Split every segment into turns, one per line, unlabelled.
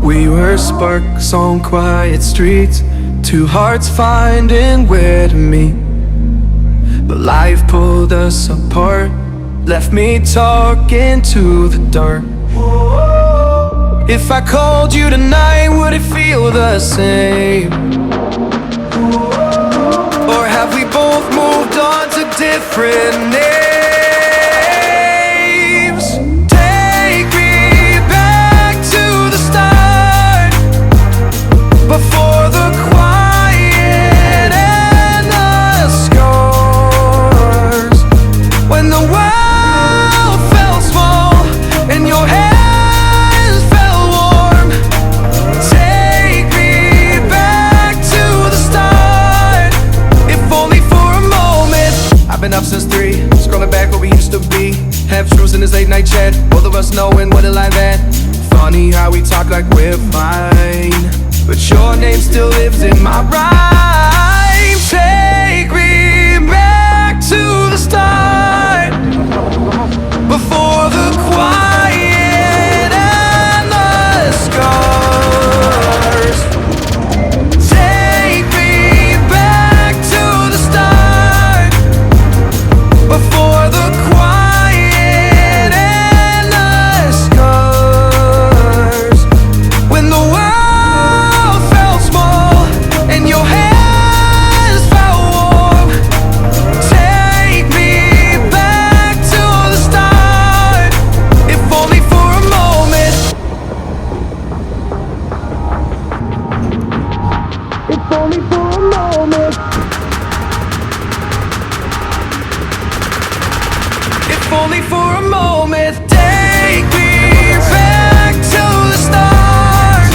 We were sparks on quiet streets, two hearts finding where to meet. But life pulled us apart, left me talking to the dark. If I called you tonight, would it feel the same? Or have we both moved on to different names? Take me back to the start, before the quiet and the scars. When the world felt small and your hands felt warm. Take me back to the start, if only for a moment. I've been up since 3, scrolling back where we used to be. Half truths in this late night chat, both of us knowing what a lie that. Funny how we talk like we're fine, but your name still lives in my rhyme. Take me back to the start, before the quiet and the scars. Take me back to the start, before the quiet and the scars. When the world felt small and your hands felt warm. Take me back to the start, if only for a moment. If only for a moment. If only for a moment. Take me back to the start,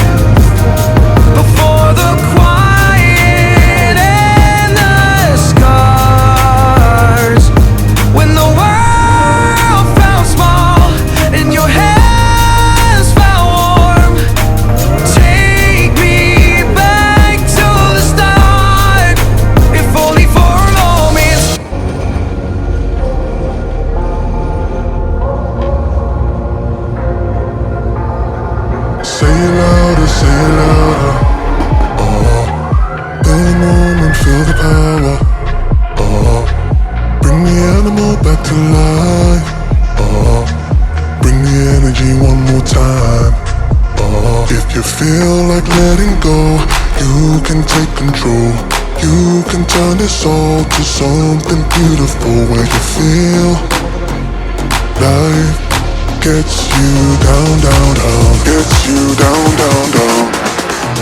before the quiet and the scars. When the world felt small and your hands felt warm. Take me back to the start, if only for a moment.
Say it louder, say it louder. Oh, feel the moment, feel the power. Oh, bring the animal back to life. Oh, bring the energy one more time. Oh, if you feel like letting go, you can take control. You can turn this all to something beautiful, where you feel life gets you down, down, down, gets you down, down, down.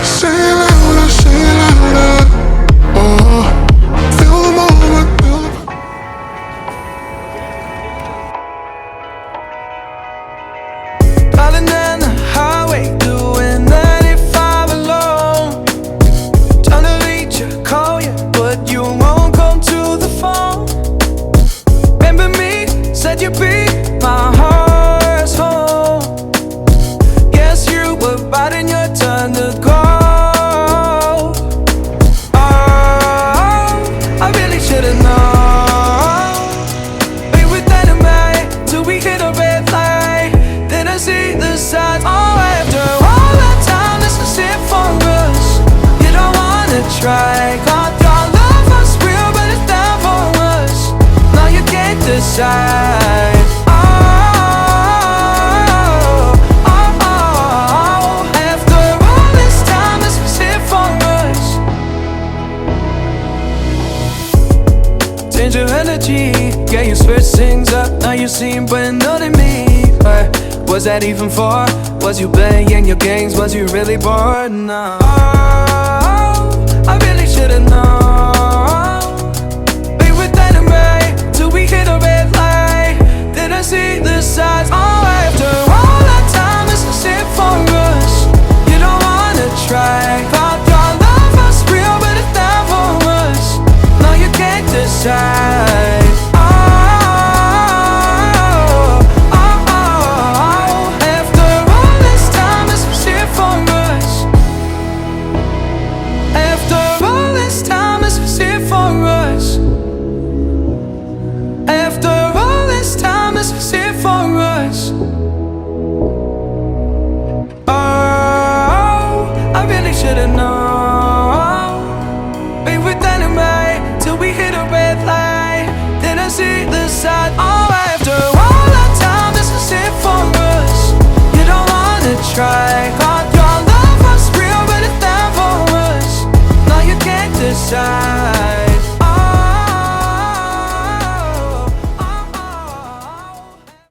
Say it louder, say it louder. Oh, feel the moment, feel the
Driving down the highway, doing 95 alone. Trying to reach you, call you, but you won't come to the phone. Remember me, said you'd be my heart's home. Guess you were biding your turn to go. Oh, I really should've known. We were dynamite till we hit a red light. Then I see the signs. Oh, after all that time, this is it for us. You don't wanna try. God, your love was real, but it's down for us. Now you can't decide. Oh, oh, oh. After all this time, this was it for us. Change your energy, yeah, you switch things up. Now you seem brand new to me. But was that even for? Was you playing your games? Was you really bored? No. Oh, I really should've known.